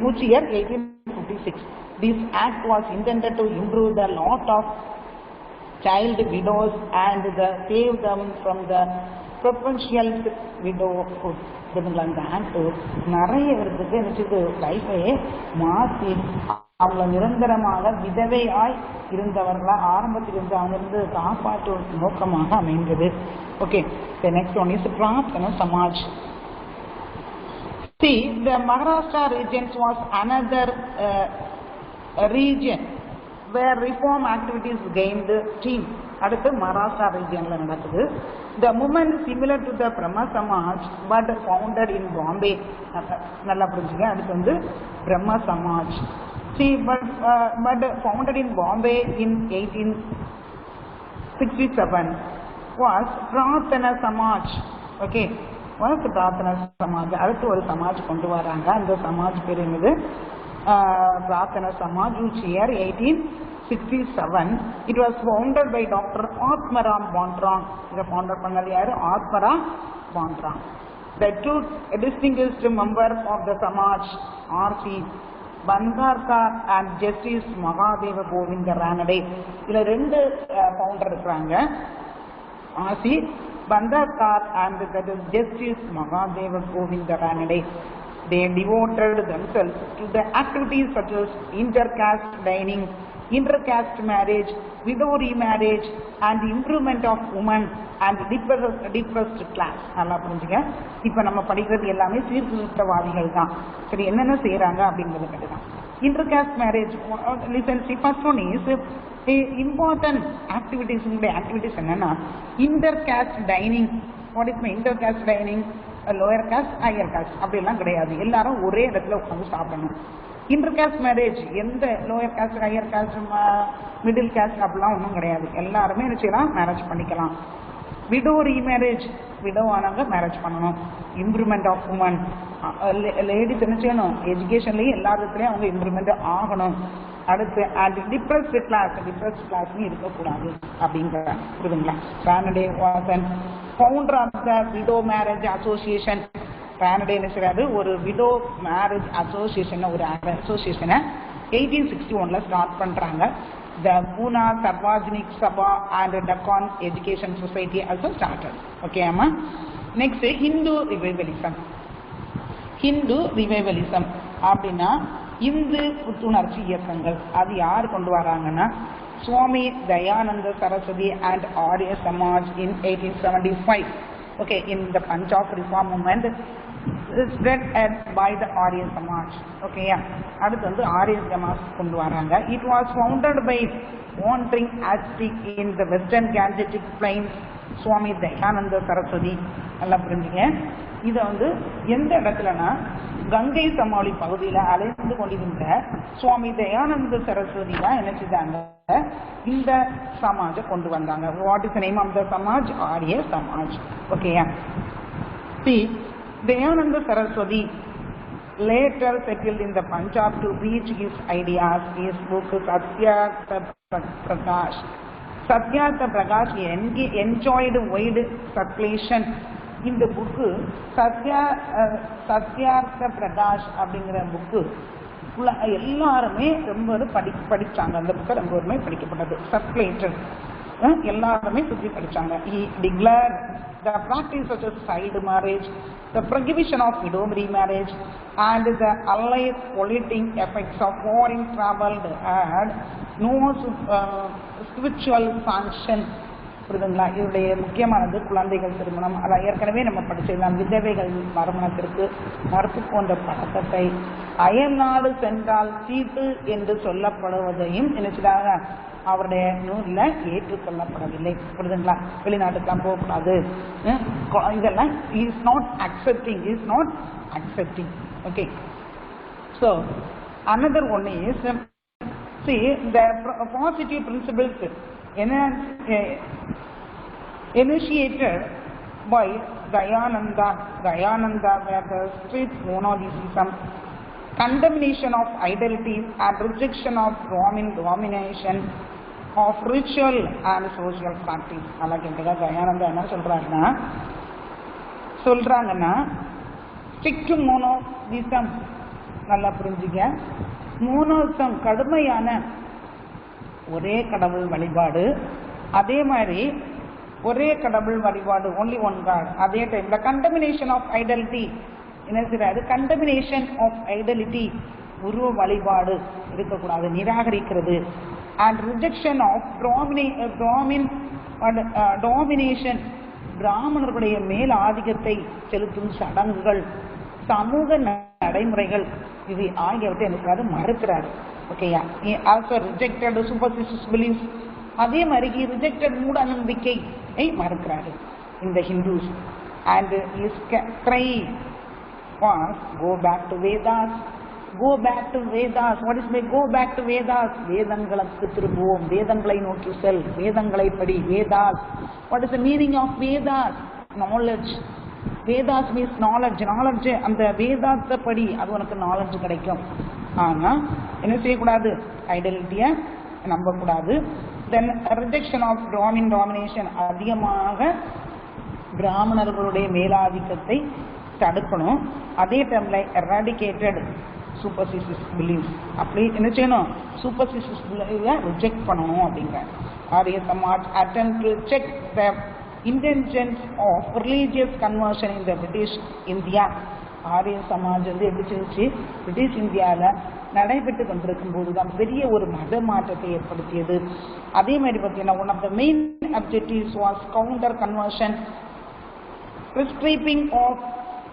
which year 1856. This act was intended to improve the lot of child widows and save them from the perpetual widowhood. அந்த ஆக்ட் நிறைய பேருக்கு நினைச்சது லைஃபையே மாற்றி அவங்கள நிரந்தரமாக விதவையாய் இருந்தவர்களா ஆரம்பத்தில் இருந்து அங்கிருந்து காப்பாற்றும் நோக்கமாக அமைந்தது. Okay, the next one is Prarthana Samaj. See, the Maharashtra region was another region where reform activities gained steam. அடுத்து மகாராஷ்டிரா ரீஜியன்ல நடக்குது. The movement similar to the Brahma Samaj but founded in Bombay. நல்லா புரிஞ்சுங்க. அடுத்து வந்து Brahma Samaj. See, but founded in Bombay in 1867 was Prarthana Samaj. Okay, was Prarthana Samaj. அடுத்து ஒரு சமாஜ் கொண்டு வராங்க. அந்த சமாஜ் பேர் என்னது? Prarthana Samaj, which year 1867. It was founded by Dr. Atmaram Bontrong. The founder பண்ணது யாரு? Atmaram Bontrong. The two distinguished members of the Samaj R.C. Bandarkar and Justice Mahadeva Govinda Ranade. இதுல ரெண்டு ஃபவுண்டர் இருக்கிறாங்க, R.C. Bandarkar and that is Justice Mahadeva Govinda Ranade. They devoted themselves to the activities such as intercaste dining, intercaste marriage, widow remarriage and improvement of women and depressed class. நல்லா புரிஞ்சுங்க. இப்போ நம்ம படிக்கிறது எல்லாமே சீர்திருத்தவாதிகள் தான். சரி, என்னென்ன செய்யறாங்க அப்படிங்கிறது கேட்டுதான். Intercaste marriage, listen, see, first one is important activities. Activities என்னன்னா intercaste dining. What is my intercaste dining? Lower cost higher cost அப்படிலாம் கிடையாது, எல்லாரும் ஒரே இடத்துல உட்காந்து சாப்பிடணும். இன்டர்காஸ்ட் மேரேஜ் எந்த lower cost higher cost middle cost அப்படிலாம் ஒன்றும் கிடையாது, எல்லாருமே நிச்சயம் மேரேஜ் பண்ணிக்கலாம். விடோ ரீமேரேஜ், விடோ ஆனவங்க மேரேஜ் பண்ணணும். இம்ப்ரூவ்மெண்ட் ஆஃப் உமன், லேடிஸ் என்ன செய்யணும், எஜுகேஷன்லேயும் எல்லா இடத்துலையும் அவங்க இம்ப்ரூவ்மெண்ட் ஆகணும். அடுத்து அண்ட் டிப்ரெஸ்ட் கிளாஸ்ன்னு இருக்கக்கூடாது அப்படிங்கிறாங்க. புரியுதுங்களா? Ranade Vasan founder of the widow marriage association. Ranade என்ன செய்றாரு, ஒரு விடோ மேரேஜ் அசோசியேஷன், ஒரு அசோசியேஷனை 1861 ஸ்டார்ட் பண்றாங்க. The Pune Sarvajanik Sabha and Deccan Education Society also started. Okay, amma. Next, Hindu revivalism. Hindu revivalism அப்படின்னா இந்து புத்துணர்ச்சி இயக்கங்கள். அது யார் கொண்டு வராங்கன்னா Swami Dayananda Saraswati and Arya Samaj in 1875. Okay, in the Punjab reform movement, spread by the Arya Samaj. Okay, அடுத்து வந்து Arya Samaj கொண்டு வராங்க. It was founded by wandering ascetic in the western Gangetic plains, சுவாமி தயானந்த சரஸ்வதி. நல்லா புரிஞ்சுங்க. இதை வந்து எந்த இடத்துலனா கங்கை சமவெளி பகுதியில் அலைந்து கொண்டிருந்த சுவாமி தயானந்த சரஸ்வதி தான் என்ன செஞ்சாங்க, இந்த சமாஜை கொண்டு வந்தாங்க. What is the name of the Samaj? Arya Samaj. ஓகேயா. See, Dayananda Saraswati later settled in the Punjab to reach his ideas. His book Satyartha Prakash. Satyartha Prakash enjoyed wide circulation. இந்த புக்கு சத்யார்த்த பிரகாஷ் அப்படிங்கிற புக்கு எல்லாருமே ரொம்ப படிச்சாங்க. அந்த புக்கை ரொம்பவுமே படிக்கப்பட்டது. சர்க்குலேட்டட், எல்லாருமே சுற்றி படிச்சாங்க. He declared the practice such as child marriage, the prohibition of widow marriage, and the allied polluting effects of foreign travel had no spiritual sanction. புரியுதுங்களா? இதனுடைய முக்கியமானது குழந்தைகள் திருமணம். அதை ஏற்கனவே நம்ம படிச்சிடலாம். விதவைகள் மறுமணத்திற்கு மறுப்பு போன்ற பழக்கத்தை அயல்நாடு சென்றால் சீட்டு என்று சொல்லப்படுவதையும் நினைச்சதாக அவருடைய நூலில் ஏற்றுக்கொள்ளப்படவில்லை. புரியுதுங்களா? வெளிநாட்டுக்கெல்லாம் போகக்கூடாது, இதெல்லாம் is not accepting. Okay. So another one is, see, the positive principles initiated by Dayananda were the strict monotheism, condemnation of idolatry, and rejection of Brahmin domination of ritual and social practice. அலகேண்டா தயானந்தா என்ன சொல்றாங்கன்னா strict monotheism. நல்லா புரிஞ்சுங்க. மோனோசம் கடுமையான ஒரே கடவுள் வழிபாடு, அதே மாதிரி ஒரே கடவுள் வழிபாடு, only one God. அதே டைம்ல கண்டமினேஷன் ஆஃப் ஐடலிட்டி என்ன செய்யறாரு? கண்டமினேஷன் ஆஃப் ஐடலிட்டி, உருவ வழிபாடு இருக்கக்கூடாது, நிராகரிக்கிறது. And rejection of Brahmin domination, பிராமணர்களுடைய மேல் ஆதிக்கத்தை செலுத்தும் சடங்குகள், சமூக நடைமுறைகள், இது ஆகியவற்றை என்ன செய்யறாரு? மறுக்கிறாரு. ஓகேயா. ஆல்சோ ரிஜெக்டட் சூப்பர்ஸ்டிஷியஸ் பிலீஃப்ஸ், அதே மாதிரி ரிஜெக்டட் மூட நம்பிக்கையை மறுக்கிறாரு இந்த Hindus. And his cry was go back to Vedas. What is go back to Vedas? வேதங்களுக்கு திரும்புவோம், வேதங்களை நோக்கி செல், வேதங்களை படி. Vedas, what is the meaning of Vedas? Knowledge. Vedas means knowledge. அந்த வேதாத்தை படி, அது உனக்கு நாலேஜ் கிடைக்கும். ஆனா என்ன செய்யக்கூடாது? ஐடென்டிட்டியை நம்பக்கூடாது. தென் ரிஜெக்ஷன் ஆஃப் பிராமின் டாமினேஷன், அதிகமாக பிராமணர்களுடைய மேலாதிக்கத்தை தடுக்கணும். அதே டைம்ல எராடிகேட்டட் சூப்பர்ஸ்டிஷியஸ் பிலீஃப், அப்படி என்ன செய்யணும்? சூப்பர்ஸ்டிஷியஸ் பிலீஃபை ரிஜெக்ட் பண்ணணும் அப்படிங்கிற. ஆரிய Samaj attempt to check the intentions of religious conversion in the British India. ஆரிய சமாஜ் வந்து எப்படி செஞ்சு பிரிட்டிஷ் இந்தியாவில் நடைபெற்று கொண்டிருக்கும் போதுதான் பெரிய ஒரு மத மாற்றத்தை ஏற்படுத்தியது. அதே மாதிரி பார்த்தீங்கன்னா one of the main objectives was counter conversion, prescribing of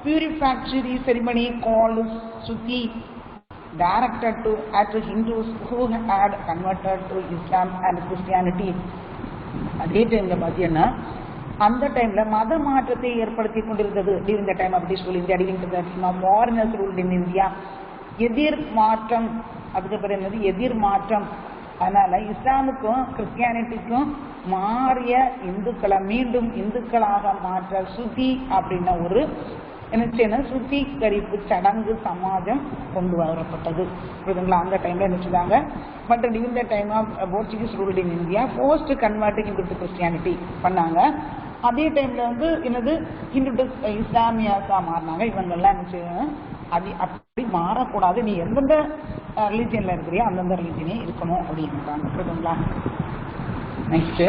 purificatory ceremony called Suti, directed at Hindus who had converted to Islam and Christianity. அதே டைம்ல பார்த்தீங்கன்னா அந்த டைம்ல மத மாற்றத்தை ஏற்படுத்தி கொண்டிருந்தது. during the time of British rule India, during the time of foreigners ruled in India. எதிர் மாற்றம், அதுக்கு பிறகு என்னது? எதிர் மாற்றம். அதனால இஸ்லாமுக்கும் கிறிஸ்டியானிட்டிக்கும் மாறிய இந்துக்களை மீண்டும் இந்துக்களாக மாற்ற சுத்தி அப்படின்ன ஒரு என்ன செய்யணும்? சுத்திகரிப்பு சடங்கு சமாஜம் கொண்டு வரப்பட்டது. புரியுதுங்களா? அந்த டைம்ல என்ன செய்தாங்க? But during the time of Portuguese ruled in India post converting into Christianity பண்ணாங்க. அதே டைம்ல வந்து என்னது? ஹிந்து இஸ்லாமியாஸா மாறினாங்க. இவங்கெல்லாம் என்ன செய்யணும்? அது அப்படி மாறக்கூடாது, நீ எந்தெந்த ரிலீஜியன்ல இருக்கிறியோ அந்தந்த ரிலீஜியனே இருக்கணும் அப்படின்றாங்க. புரியுதுங்களா? Next,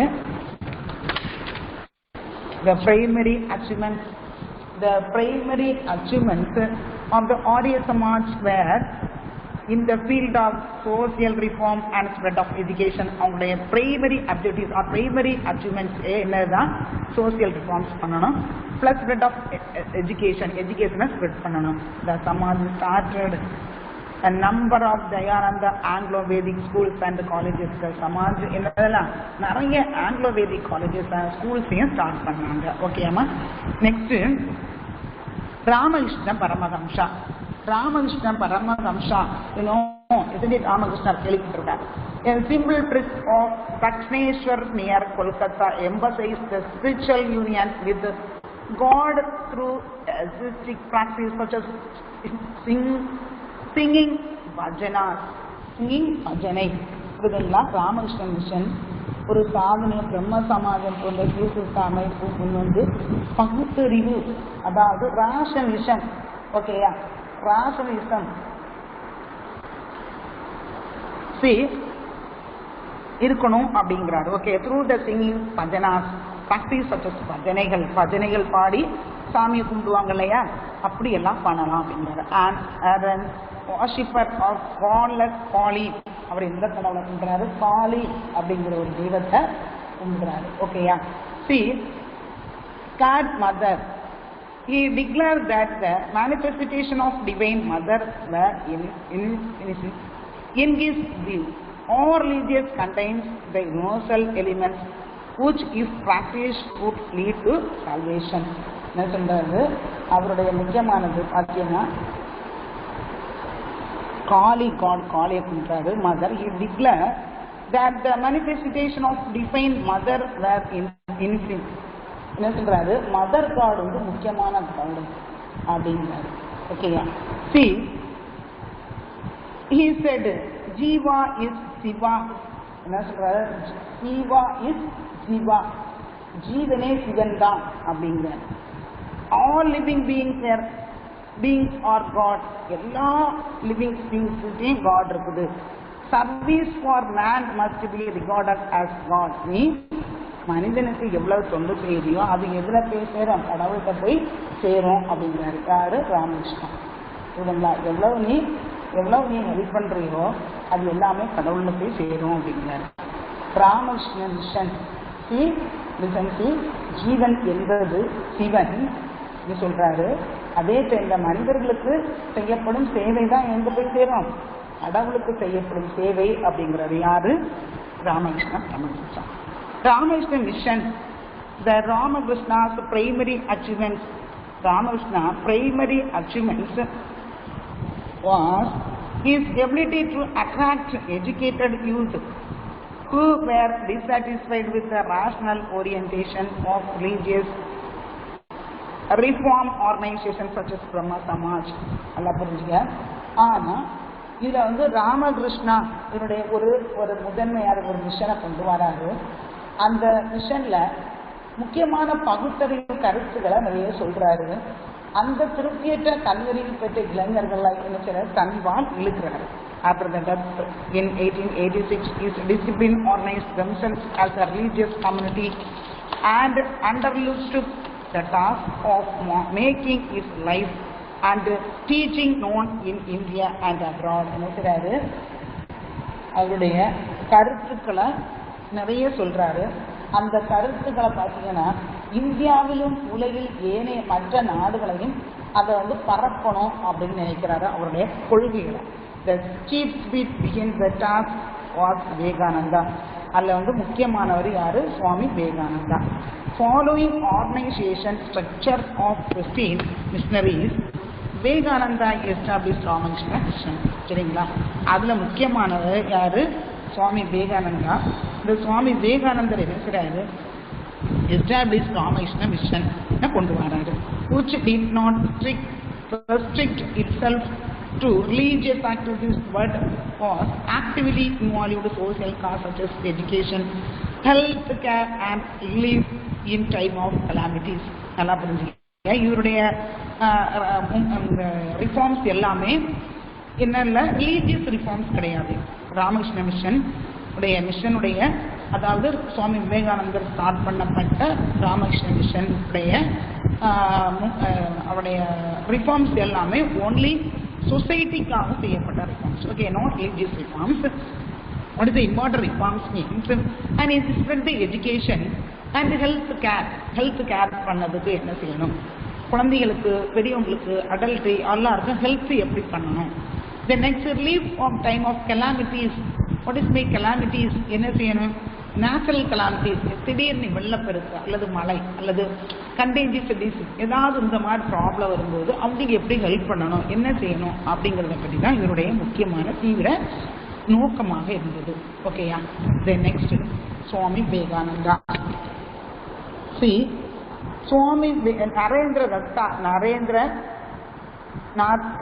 the primary achievements of the Arya Samaj were in the field of social reform and spread of education. அவங்களுடைய primary objectives or primary achievements என்னதான் social reforms பண்ணணும், plus spread of education spread பண்ணணும். The Samaj started a number of Dayananda Anglo-Vedic schools and colleges. The Samaj என்னதெல்லாம் நிறைய Anglo-Vedic colleges and schools start பண்ணாங்க. Okay அம்மா. Next Ramakrishna Paramahamsa. Ramakrishna Paramahamsa, you know, isn't it Ramakrishna Kelipurga? A simple trip of Dakshineshwar near Kolkata emphasized the spiritual union with God through ascetic practice such as singing bhajanas. Singing bhajanai. இதெல்லாம் Ramakrishna mission ஒரு சாதனை பிரம்ம சமாஜம் போன்ற சீர்திருத்த அமைப்பு முன்வந்து பகுத்தறிவு, அதாவது ராஷனிசம், ஓகேயா, ராஷனிசம் இருக்கணும் அப்படிங்கிறாரு. Okay, through the singing bhajans practice such as பஜனைகள் பாடி சாமியை கும்பிடுவாங்க இல்லையா, அப்படி எல்லாம் பண்ணலாம் அப்படிங்கிறாரு. And worshipper of goddess Kali, அவர் எந்த கடவுளை கும்பிடுறாரு, காளி அப்படிங்கிற ஒரு தெய்வத்தை கும்பிடுறாரு. ஓகேயா. God Mother, he declared that the manifestation of divine mother were in his view all religious contains the universal elements which if practiced would lead to salvation. என்ன சொல்றாரு, அவருடைய முக்கியமானது பார்த்தீங்கன்னா காளி, காளியை கும்பிட்டாரு. Mother, he declared that the manifestation of divine mother were in him. என்ன சொல்றாரு, mother God வந்து முக்கியமான காடு அப்படிங்கிறாரு. ஓகேயா. he said Jiva is Shiva. என்ன சொல்றாரு, ஜீவா இஸ் சிவா, ஜீவனே சிவன் தான் அப்படிங்கிறார். all living beings are God. எல்லா லிவிங் பீயிங்ஸ்லயும் காட் இருக்குது. Service for man must be regarded as God. நீ மனிதனுக்கு எவ்வளவு தொண்டு செய்யறியோ அது எதுல போய் சேரும், கடவுள்கிட்ட போய் சேரும் அப்படிங்கிறாரு. யாரு, ராமகிருஷ்ணன். இதுங்களா, எவ்வளவு நீ ஹெல்ப் பண்றியோ அது எல்லாமே கடவுள்ல போய் சேரும் அப்படிங்கிறாரு. ராமகிருஷ்ண மிஷன் ஜீவன் என்பது சிவன் சொல்றாரு. அதே இந்த மனிதர்களுக்கு செய்யப்படும் சேவை தான் எங்க போய் சேரும், கடவுளுக்கு செய்யப்படும் சேவை அப்படிங்கிறது. யாரு, Ramakrishnan Paramahamsa. Ramakrishna mission, the Ramakrishna's primary achievements. Ramakrishna primary achievements was his ability to attract educated youth who were dissatisfied with the rational orientation of religious reform organizations such as Brahma Samaj. நல்லா புரிஞ்சுக்க. ஆனா இதுல வந்து ராமகிருஷ்ணா இதனுடைய ஒரு முதன்மையான ஒரு மிஷனை கொண்டு வராரு. அந்த மிஷன்ல முக்கியமான பகுத்தறிவு கருத்துக்களை நிறைய சொல்றாரு. அந்த திருப்தியற்ற கல்வியில் பெற்ற இளைஞர்களை என்ன செய்ய தன்பால் இழுக்கிறாரு. After the death in 1886, his discipline organized themselves as a religious community and undertook the task of making his life and teaching known in India and abroad. என்ன செய்றாரு, அவருடைய கருத்துக்களை நிறைய சொல்றாரு. அந்த கருத்துக்களை பார்த்தீங்கன்னா இந்தியாவிலும் உலகில் ஏனைய மற்ற நாடுகளையும் அதை வந்து பரப்பணும் அப்படின்னு நினைக்கிறாரு. அவருடைய கொள்கைகளை the chief speech begins the task was Vivekananda. அதில் வந்து முக்கியமானவர் யாரு, Swami Vivekananda. Following organization structure of 15 missionaries, Vivekananda established Ramakrishna mission. சரிங்களா, அதுல முக்கியமானவர் யாரு, சுவாமி விவேகானந்தா. இந்த சுவாமி விவேகானந்தர் என்ன செய்றாரு, established ராமகிருஷ்ண மிஷன் கொண்டு வராரு. which did not restrict itself to religious activities but was actively involved in social causes such as education, health care and relief in time of calamities. நல்லா புரிஞ்சுக்க. இவருடைய ரிஃபார்ம்ஸ் எல்லாமே என்னென்ன ரிலீஜியஸ் ரிஃபார்ம்ஸ் கிடையாது. ராமகிருஷ்ண மிஷனுடைய அதாவது சுவாமி விவேகானந்தர் start பண்ணப்பட்ட ராமகிருஷ்ண மிஷன் அவருடைய reforms எல்லாமே ஓன்லி சொசைட்டிக்காக செய்யப்பட்ட reforms. reforms. Okay, not religious reforms. What is the important reforms means? And it is spread the education and health care பண்ணதுக்கு என்ன செய்யணும், குழந்தைகளுக்கு பெரியவங்களுக்கு அடல்ட்ரி எல்லாருக்கும் ஹெல்த் எப்படி பண்ணணும். The next relief of time of calamities. What is my calamities? என்ன செய்யணும், நேச்சுரல் கலாமிட்டிஸ், திடீர்னு வெள்ளப்பெருக்கு அல்லது மழை அல்லது கண்டேஜியஸ் டிசீஸ் ஏதாவது இந்த மாதிரி ப்ராப்ளம் வரும்போது அவங்களுக்கு எப்படி ஹெல்ப் பண்ணணும், என்ன செய்யணும் அப்படிங்கிறத பற்றி தான் இவருடைய முக்கியமான தீவிர நோக்கமாக இருந்தது. ஓகேயா. Then next Swami Vivekananda. சுவாமி நரேந்திரநாத்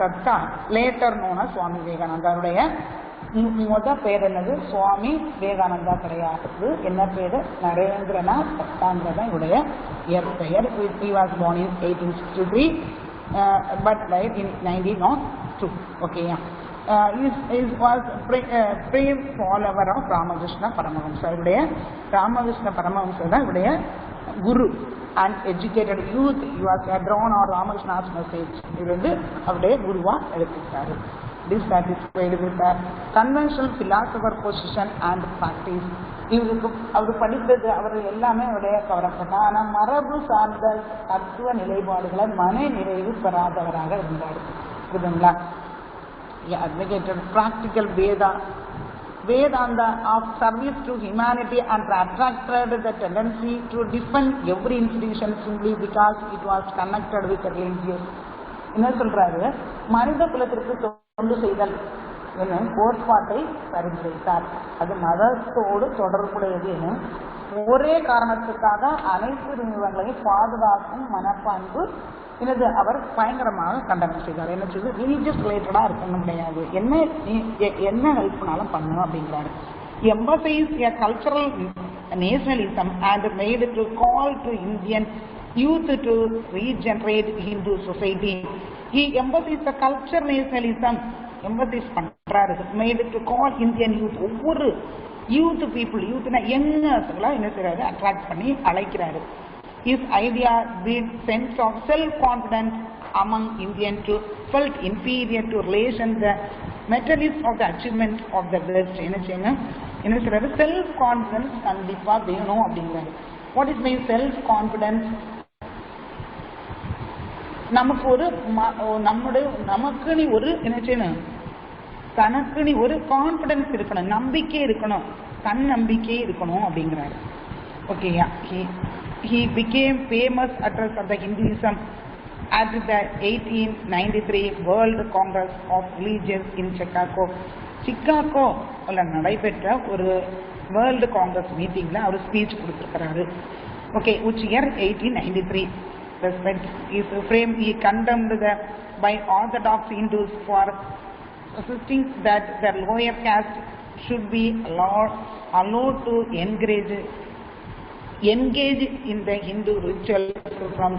தத்தா லேட்டர் நோனா சுவாமி விவேகானந்தா. அவருடைய முதல் பேர் என்னது, சுவாமி விவேகானந்தா கிடையாது. என்ன பேரு, நரேந்திரநாத் தத்தாங்கிறதா இவருடைய பெயர். He was born in 1863 but died in 1902. Okay, he was brave follower of Ramakrishna Paramahamsa. இவருடைய ராமகிருஷ்ண பரமஹம்சா தான் இவருடைய குரு. and educated youth, he was drawn on Ramakrishna's message. இவர் வந்து அவருடைய குருவா எடுத்துக்கிட்டாரு. Dissatisfied with the conventional philosopher position and practice. இவருக்கு அவர் படித்தது அவர் எல்லாமே அவருடைய கவரப்பட்ட, ஆனால் மரபு சார்ந்த தத்துவ நிலைப்பாடுகளை மன நிறைவு பெறாதவராக இருந்தார். புரியுதுங்களா. Advocated practical Vedanta of service to humanity and attracted the tendency to defend every institution simply because it was connected with religious. என்ன சொல்றாரு, மனித குலத்திற்கு தொண்டு செய்தல் என்னும் கோட்பாட்டை பரிந்துரைத்தார். அது மதத்தோடு தொடர்புடையது என ஒரே காரணத்துக்காக அனைத்து நிறுவனங்களையும் பாதுகாக்கும் மனப்பான்பு என்னது அவர் பயங்கரமாக கண்டனம் செய்தார். என்ன சொல்லி ரிலீஜியஸ் ரிலேட்டடா இருக்கணும் கிடையாது, என்ன ஹெல்ப் பண்ணாலும் பண்ணணும் அப்படிங்கிறாரு. Emphasized a cultural nationalism and made to call to Indian youth to regenerate Hindu society. He emphasized the culture nationalism, emphasize பண்றாரு. Made to call Indian youth, ஒவ்வொரு யூத் பீப்புள், யூத்னா யங்கர்ஸ்லாம் என்ன செய்யறாரு, அட்ராக்ட் பண்ணி அழைக்கிறாரு. His idea breed sense of self-confidence among Indians to felt inferior to relation the materialism of the achievement of the West. என்ன சொல்றாரு, self confidence கண்டிப்பா வேணும் அப்படிங்கிறாரு. What is my self confidence? நமக்கு ஒரு நமக்கு நீ ஒரு என்ன செய்யணும், தனக்கு நீ ஒரு கான்பிடன்ஸ் இருக்கணும், நம்பிக்கை இருக்கணும், தன் நம்பிக்கை இருக்கணும் அப்படிங்கிறாரு. ஓகேயா. He became famous address of the Hinduism at the 1893 World Congress of Religions in Chicago. சிக்காகோல நடைபெற்ற ஒரு வேர்ல்டு காங்கிரஸ் மீட்டிங்ல அவர் ஸ்பீச் கொடுத்திருக்கிறாரு. Okay, which year 1893. Respect is framed. He condemned by Orthodox Hindus for insisting that the lower caste should be allowed to engage in the Hindu rituals from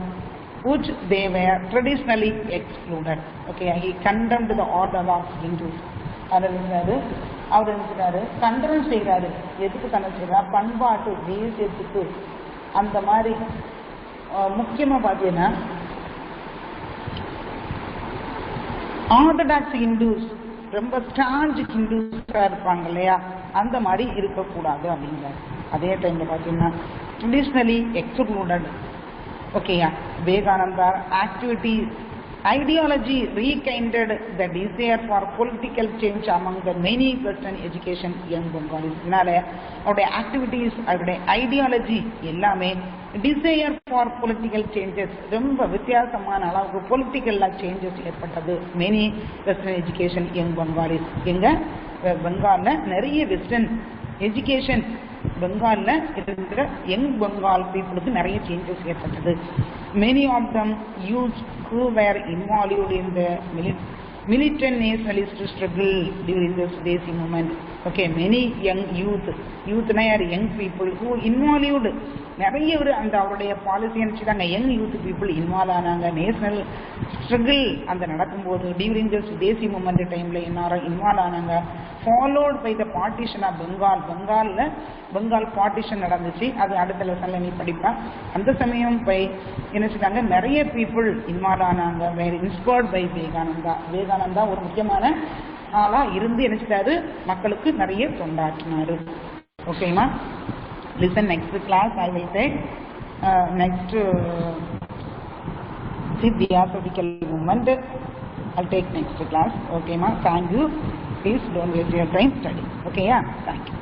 which they were traditionally excluded. Okay, he condemned the Orthodox Hindus. அவர் கண்டனம் செய்கிறாரு. எதுக்கு கண்டனம் செய்கிறார்? பண்பாட்டு தேசியத்துக்கு. அந்த மாதிரி முக்கியமா பார்த்தீங்கன்னா ஆர்த்தடாக்ஸ் ஹிந்துஸ் ரொம்ப ஸ்டான்ஜ் ஹிந்துஸா இருப்பாங்க இல்லையா, அந்த மாதிரி இருக்கக்கூடாது அப்படிங்கிறார். அதே டைம்ல பார்த்தீங்கன்னா ட்ரெடிஷ்னலி எக்ஸ்க்ளூடட். ஓகேயா. Vivekananda activity ideology rekindled the desire for political change among the many Western education young Bengalis. இதனால அவருடைய ஆக்டிவிட்டிஸ், அவருடைய ஐடியாலஜி எல்லாமே டிசையர் ஃபார் பொலிட்டிக்கல் சேஞ்சஸ், ரொம்ப வித்தியாசமான அளவுக்கு பொலிட்டிக்கல் சேஞ்சஸ் ஏற்பட்டது. Many western education young Bengalis. எங்க பெங்கால்ல நிறைய வெஸ்டர்ன் எஜுகேஷன் பெங்கால்ல இருக்கிற யங் பெங்கால் பீப்புளுக்கு நிறைய சேஞ்சஸ் ஏற்பட்டது. Many of them youth who were involved in the militant nationalist struggle during this Desi movement. Okay, many young youth na young people who involved, நிறைய ஒரு அந்த அவருடைய பாலிசி அனுப்பிச்சுட்டாங்க. யங் யூத் பீப்புள் இன்வால்வ் ஆனாங்க national struggle அந்த நடக்கும்போது. During this Desi moment டைம்ல எல்லாரும் இன்வால்வ் ஆனாங்க. Followed by the partition of Bengal partition நடந்துச்சு. அது அடுத்த லெசன்ல நீ படிப்பா. அந்த சமயம் பை என்ன செய்தாங்க, நிறைய பீப்புள் இன்வால்வ் ஆனாங்க. வேற இன்ஸ்பயர்ட் பை விவேகானந்தா ஒரு முக்கியமான ஆளா இருந்து நினைச்சிட்டாரு, மக்களுக்கு நிறைய தொண்டாற்றினாரு. ஓகேமா? Listen, next class I will take next theosophical movement. I'll take next class. Okay ma? Thank you. Please don't waste your time studying. Okay, yeah? Thank you.